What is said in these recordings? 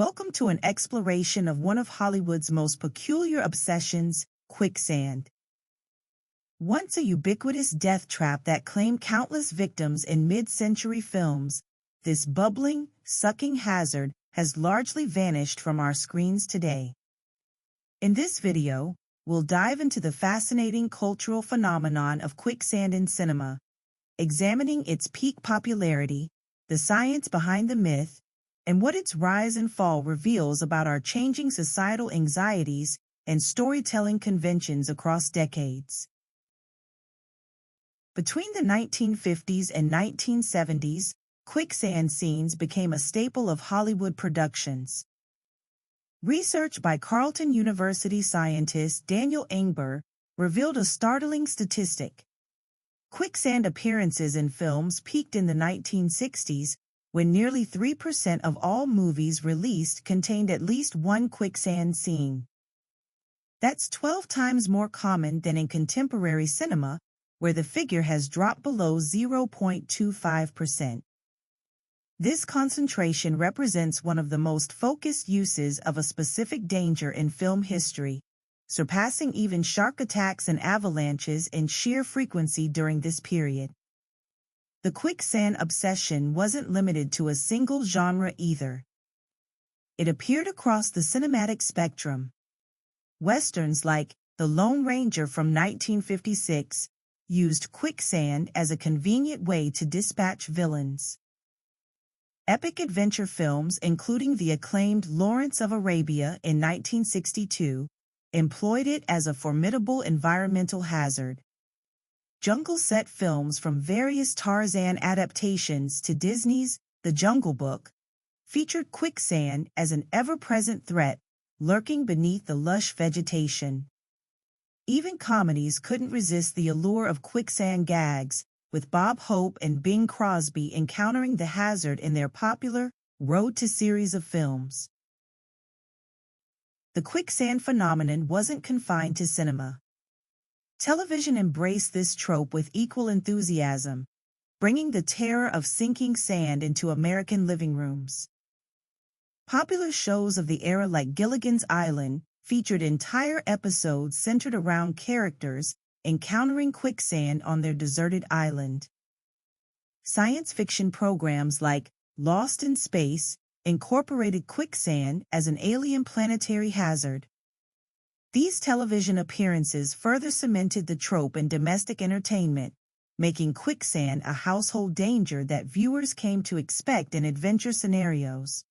Welcome to an exploration of one of Hollywood's most peculiar obsessions, quicksand. Once a ubiquitous death trap that claimed countless victims in mid-century films, this bubbling, sucking hazard has largely vanished from our screens today. In this video, we'll dive into the fascinating cultural phenomenon of quicksand in cinema, examining its peak popularity, the science behind the myth, and what its rise and fall reveals about our changing societal anxieties and storytelling conventions across decades. Between the 1950s and 1970s, quicksand scenes became a staple of Hollywood productions. Research by Carleton University scientist Daniel Engber revealed a startling statistic. Quicksand appearances in films peaked in the 1960s, when nearly 3% of all movies released contained at least one quicksand scene. That's 12 times more common than in contemporary cinema, where the figure has dropped below 0.25%. This concentration represents one of the most focused uses of a specific danger in film history, surpassing even shark attacks and avalanches in sheer frequency during this period. The quicksand obsession wasn't limited to a single genre either. It appeared across the cinematic spectrum. Westerns like The Lone Ranger from 1956 used quicksand as a convenient way to dispatch villains. Epic adventure films, including the acclaimed Lawrence of Arabia in 1962, employed it as a formidable environmental hazard. Jungle set films from various Tarzan adaptations to Disney's The Jungle Book featured quicksand as an ever-present threat lurking beneath the lush vegetation. Even comedies couldn't resist the allure of quicksand gags, with Bob Hope and Bing Crosby encountering the hazard in their popular Road to series of films. The quicksand phenomenon wasn't confined to cinema. Television embraced this trope with equal enthusiasm, bringing the terror of sinking sand into American living rooms. Popular shows of the era like Gilligan's Island featured entire episodes centered around characters encountering quicksand on their deserted island. Science fiction programs like Lost in Space incorporated quicksand as an alien planetary hazard. These television appearances further cemented the trope in domestic entertainment, making quicksand a household danger that viewers came to expect in adventure scenarios.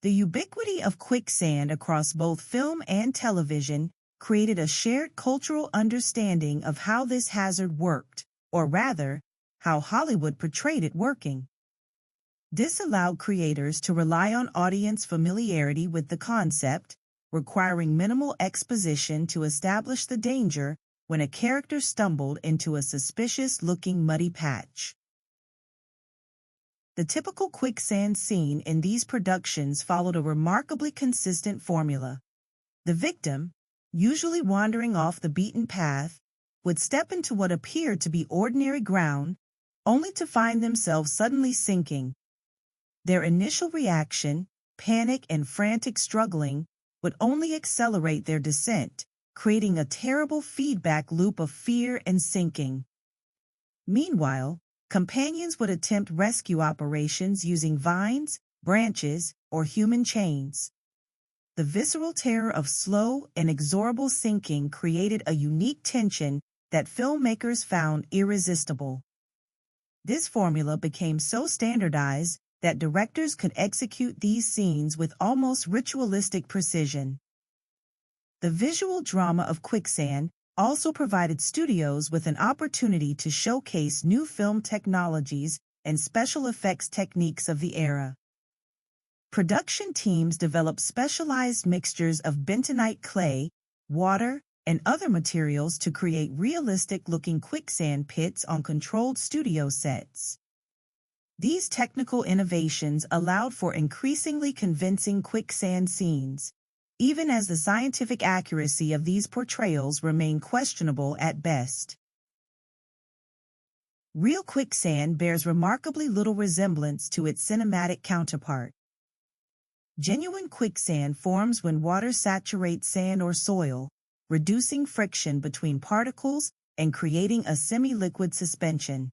The ubiquity of quicksand across both film and television created a shared cultural understanding of how this hazard worked, or rather, how Hollywood portrayed it working. This allowed creators to rely on audience familiarity with the concept, requiring minimal exposition to establish the danger when a character stumbled into a suspicious-looking muddy patch. The typical quicksand scene in these productions followed a remarkably consistent formula. The victim, usually wandering off the beaten path, would step into what appeared to be ordinary ground, only to find themselves suddenly sinking. Their initial reaction, panic and frantic struggling, would only accelerate their descent, creating a terrible feedback loop of fear and sinking. Meanwhile, companions would attempt rescue operations using vines, branches, or human chains. The visceral terror of slow, inexorable sinking created a unique tension that filmmakers found irresistible. This formula became so standardized that directors could execute these scenes with almost ritualistic precision. The visual drama of quicksand also provided studios with an opportunity to showcase new film technologies and special effects techniques of the era. Production teams developed specialized mixtures of bentonite clay, water, and other materials to create realistic-looking quicksand pits on controlled studio sets. These technical innovations allowed for increasingly convincing quicksand scenes, even as the scientific accuracy of these portrayals remained questionable at best. Real quicksand bears remarkably little resemblance to its cinematic counterpart. Genuine quicksand forms when water saturates sand or soil, reducing friction between particles and creating a semi-liquid suspension.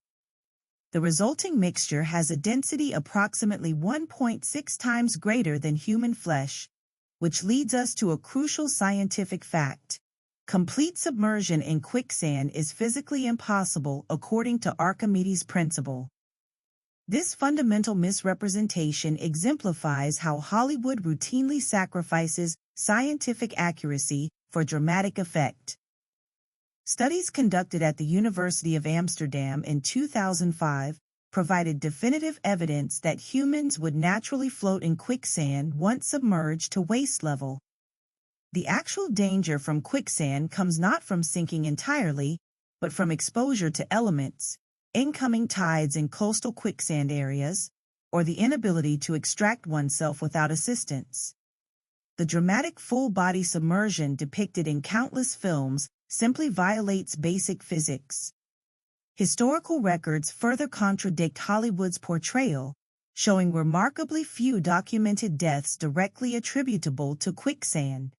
The resulting mixture has a density approximately 1.6 times greater than human flesh, which leads us to a crucial scientific fact. Complete submersion in quicksand is physically impossible according to Archimedes' principle. This fundamental misrepresentation exemplifies how Hollywood routinely sacrifices scientific accuracy for dramatic effect. Studies conducted at the University of Amsterdam in 2005 provided definitive evidence that humans would naturally float in quicksand once submerged to waist level. The actual danger from quicksand comes not from sinking entirely, but from exposure to elements, incoming tides in coastal quicksand areas, or the inability to extract oneself without assistance. The dramatic full-body submersion depicted in countless films simply violates basic physics. Historical records further contradict Hollywood's portrayal, showing remarkably few documented deaths directly attributable to quicksand.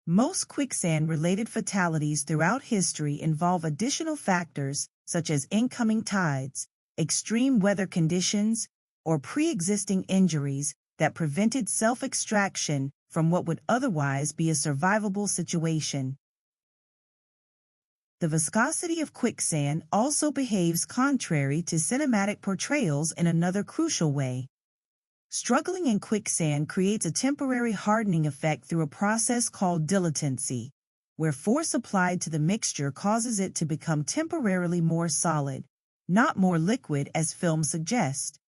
Most quicksand-related fatalities throughout history involve additional factors such as incoming tides, extreme weather conditions, or pre-existing injuries that prevented self-extraction from what would otherwise be a survivable situation. The viscosity of quicksand also behaves contrary to cinematic portrayals in another crucial way. Struggling in quicksand creates a temporary hardening effect through a process called dilatancy, where force applied to the mixture causes it to become temporarily more solid, not more liquid as films suggest.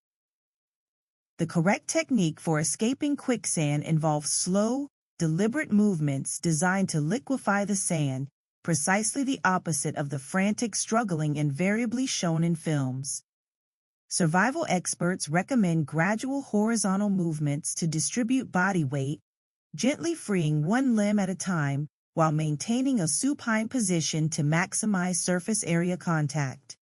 The correct technique for escaping quicksand involves slow, deliberate movements designed to liquefy the sand, precisely the opposite of the frantic struggling invariably shown in films. Survival experts recommend gradual horizontal movements to distribute body weight, gently freeing one limb at a time while maintaining a supine position to maximize surface area contact.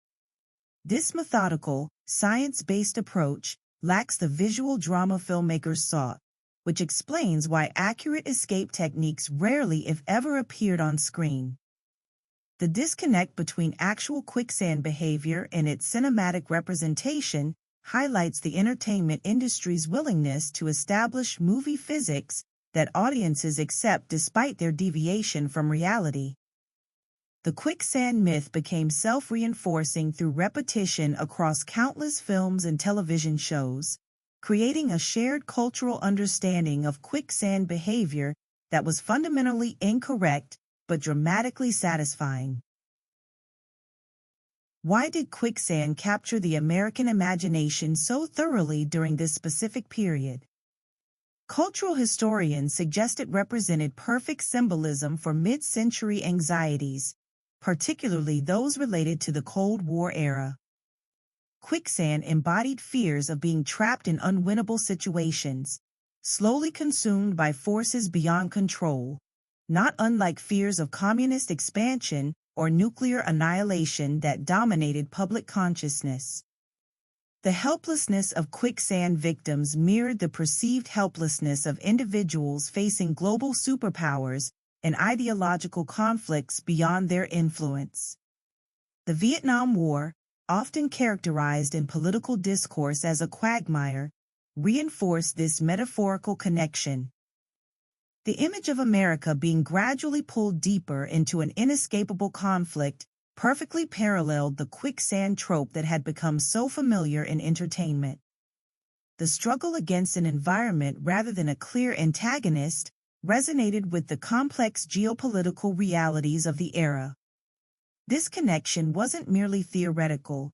This methodical, science-based approach lacks the visual drama filmmakers sought, which explains why accurate escape techniques rarely if ever appeared on screen. The disconnect between actual quicksand behavior and its cinematic representation highlights the entertainment industry's willingness to establish movie physics that audiences accept despite their deviation from reality. The quicksand myth became self-reinforcing through repetition across countless films and television shows, creating a shared cultural understanding of quicksand behavior that was fundamentally incorrect but dramatically satisfying. Why did quicksand capture the American imagination so thoroughly during this specific period? Cultural historians suggest it represented perfect symbolism for mid-century anxieties, particularly those related to the Cold War era. Quicksand embodied fears of being trapped in unwinnable situations, slowly consumed by forces beyond control, not unlike fears of communist expansion or nuclear annihilation that dominated public consciousness. The helplessness of quicksand victims mirrored the perceived helplessness of individuals facing global superpowers and ideological conflicts beyond their influence. The Vietnam War, often characterized in political discourse as a quagmire, reinforced this metaphorical connection. The image of America being gradually pulled deeper into an inescapable conflict perfectly paralleled the quicksand trope that had become so familiar in entertainment. The struggle against an environment rather than a clear antagonist resonated with the complex geopolitical realities of the era. This connection wasn't merely theoretical.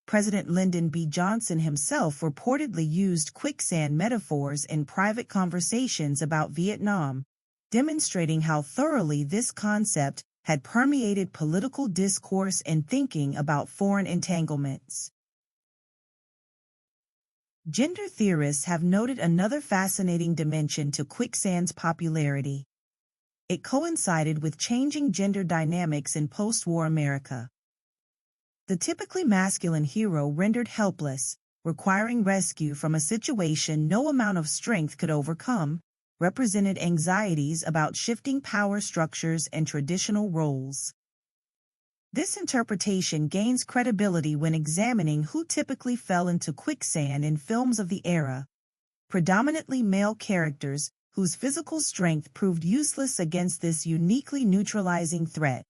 President Lyndon B. Johnson himself reportedly used quicksand metaphors in private conversations about Vietnam, demonstrating how thoroughly this concept had permeated political discourse and thinking about foreign entanglements. Gender theorists have noted another fascinating dimension to quicksand's popularity. It coincided with changing gender dynamics in post-war America. The typically masculine hero rendered helpless, requiring rescue from a situation no amount of strength could overcome, represented anxieties about shifting power structures and traditional roles. This interpretation gains credibility when examining who typically fell into quicksand in films of the era, predominantly male characters whose physical strength proved useless against this uniquely neutralizing threat.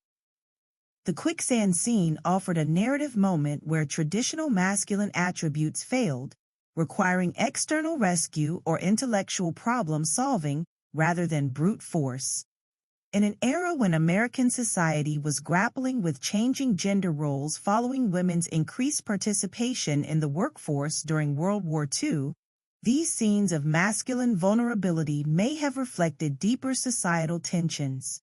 The quicksand scene offered a narrative moment where traditional masculine attributes failed, requiring external rescue or intellectual problem-solving rather than brute force. In an era when American society was grappling with changing gender roles following women's increased participation in the workforce during World War II, these scenes of masculine vulnerability may have reflected deeper societal tensions.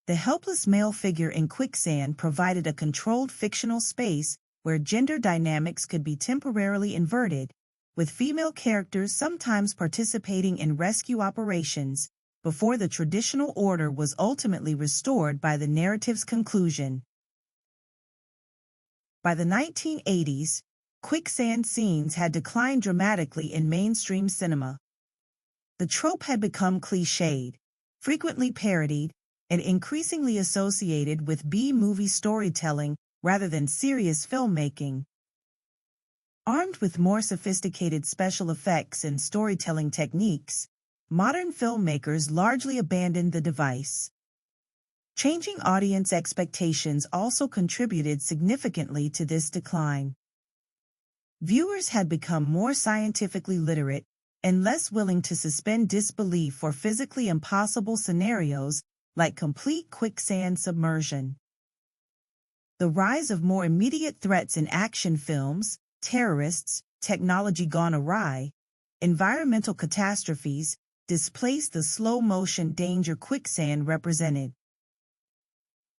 The helpless male figure in Quicksand provided a controlled fictional space where gender dynamics could be temporarily inverted, with female characters sometimes participating in rescue operations, before the traditional order was ultimately restored by the narrative's conclusion. By the 1980s, quicksand scenes had declined dramatically in mainstream cinema. The trope had become cliched, frequently parodied, and increasingly associated with B-movie storytelling rather than serious filmmaking. Armed with more sophisticated special effects and storytelling techniques, modern filmmakers largely abandoned the device. Changing audience expectations also contributed significantly to this decline. Viewers had become more scientifically literate and less willing to suspend disbelief for physically impossible scenarios like complete quicksand submersion. The rise of more immediate threats in action films, terrorists, technology gone awry, environmental catastrophes, displaced the slow-motion danger quicksand represented.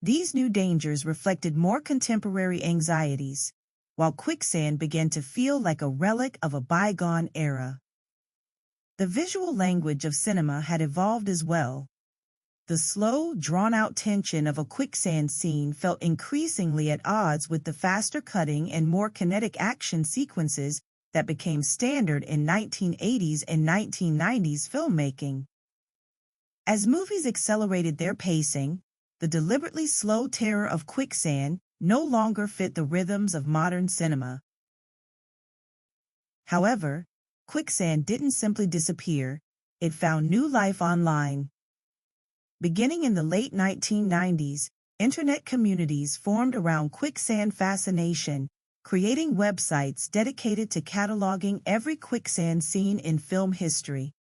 These new dangers reflected more contemporary anxieties, while quicksand began to feel like a relic of a bygone era. The visual language of cinema had evolved as well. The slow, drawn-out tension of a quicksand scene felt increasingly at odds with the faster cutting and more kinetic action sequences that became standard in 1980s and 1990s filmmaking. As movies accelerated their pacing, the deliberately slow terror of quicksand no longer fit the rhythms of modern cinema. However, quicksand didn't simply disappear, it found new life online. Beginning in the late 1990s, internet communities formed around quicksand fascination, creating websites dedicated to cataloging every quicksand scene in film history.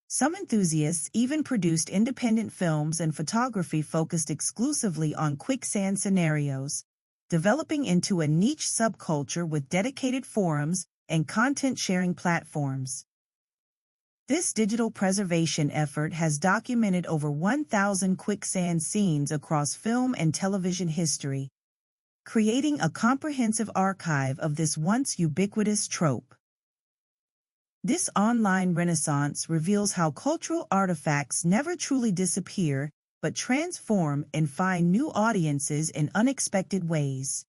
Some enthusiasts even produced independent films and photography focused exclusively on quicksand scenarios, developing into a niche subculture with dedicated forums and content-sharing platforms. This digital preservation effort has documented over 1,000 quicksand scenes across film and television history, creating a comprehensive archive of this once ubiquitous trope. This online renaissance reveals how cultural artifacts never truly disappear, but transform and find new audiences in unexpected ways.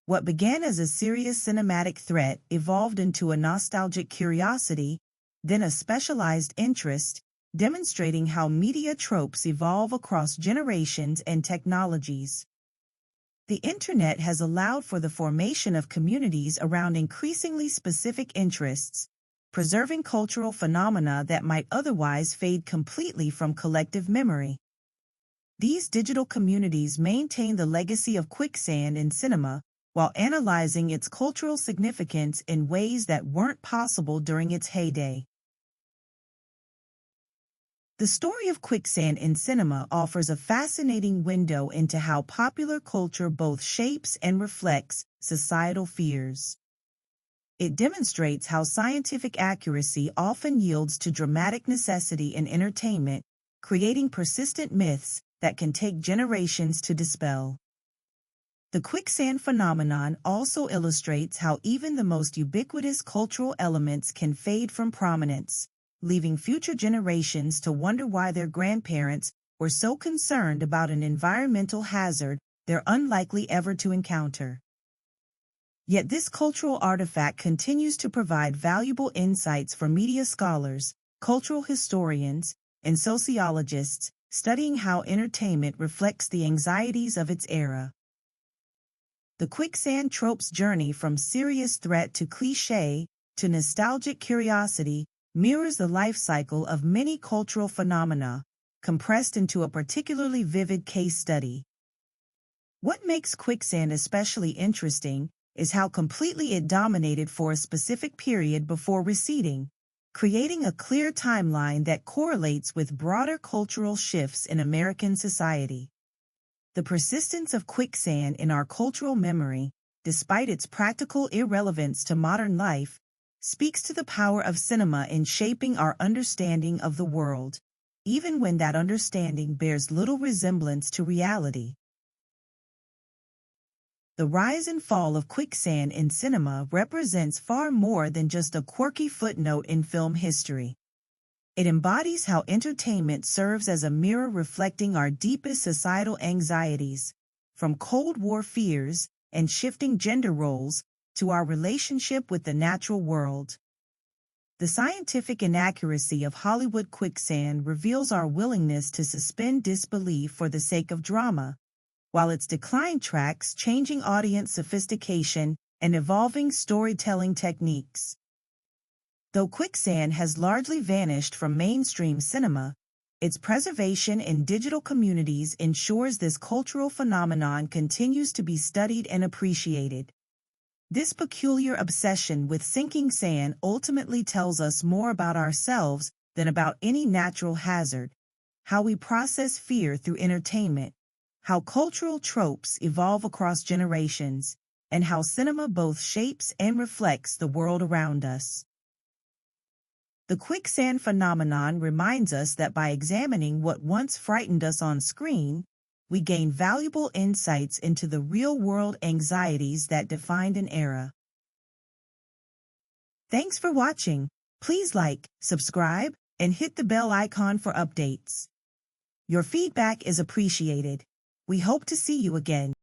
What began as a serious cinematic threat evolved into a nostalgic curiosity, then a specialized interest, demonstrating how media tropes evolve across generations and technologies. The internet has allowed for the formation of communities around increasingly specific interests, preserving cultural phenomena that might otherwise fade completely from collective memory. These digital communities maintain the legacy of quicksand in cinema, while analyzing its cultural significance in ways that weren't possible during its heyday. The story of quicksand in cinema offers a fascinating window into how popular culture both shapes and reflects societal fears. It demonstrates how scientific accuracy often yields to dramatic necessity in entertainment, creating persistent myths that can take generations to dispel. The quicksand phenomenon also illustrates how even the most ubiquitous cultural elements can fade from prominence, leaving future generations to wonder why their grandparents were so concerned about an environmental hazard they're unlikely ever to encounter. Yet this cultural artifact continues to provide valuable insights for media scholars, cultural historians, and sociologists studying how entertainment reflects the anxieties of its era. The Quicksand trope's journey from serious threat to cliché to nostalgic curiosity mirrors the life cycle of many cultural phenomena, compressed into a particularly vivid case study. What makes Quicksand especially interesting is how completely it dominated for a specific period before receding, creating a clear timeline that correlates with broader cultural shifts in American society. The persistence of Quicksand in our cultural memory, despite its practical irrelevance to modern life, speaks to the power of cinema in shaping our understanding of the world, even when that understanding bears little resemblance to reality. The rise and fall of Quicksand in cinema represents far more than just a quirky footnote in film history. It embodies how entertainment serves as a mirror reflecting our deepest societal anxieties, from Cold War fears and shifting gender roles to our relationship with the natural world. The scientific inaccuracy of Hollywood Quicksand reveals our willingness to suspend disbelief for the sake of drama, while its decline tracks changing audience sophistication and evolving storytelling techniques. Though Quicksand has largely vanished from mainstream cinema, its preservation in digital communities ensures this cultural phenomenon continues to be studied and appreciated. This peculiar obsession with sinking sand ultimately tells us more about ourselves than about any natural hazard, how we process fear through entertainment, how cultural tropes evolve across generations, and how cinema both shapes and reflects the world around us. The Quicksand phenomenon reminds us that by examining what once frightened us on screen, we gain valuable insights into the real-world anxieties that defined an era. Thanks for watching. Please like, subscribe, and hit the bell icon for updates. Your feedback is appreciated. We hope to see you again.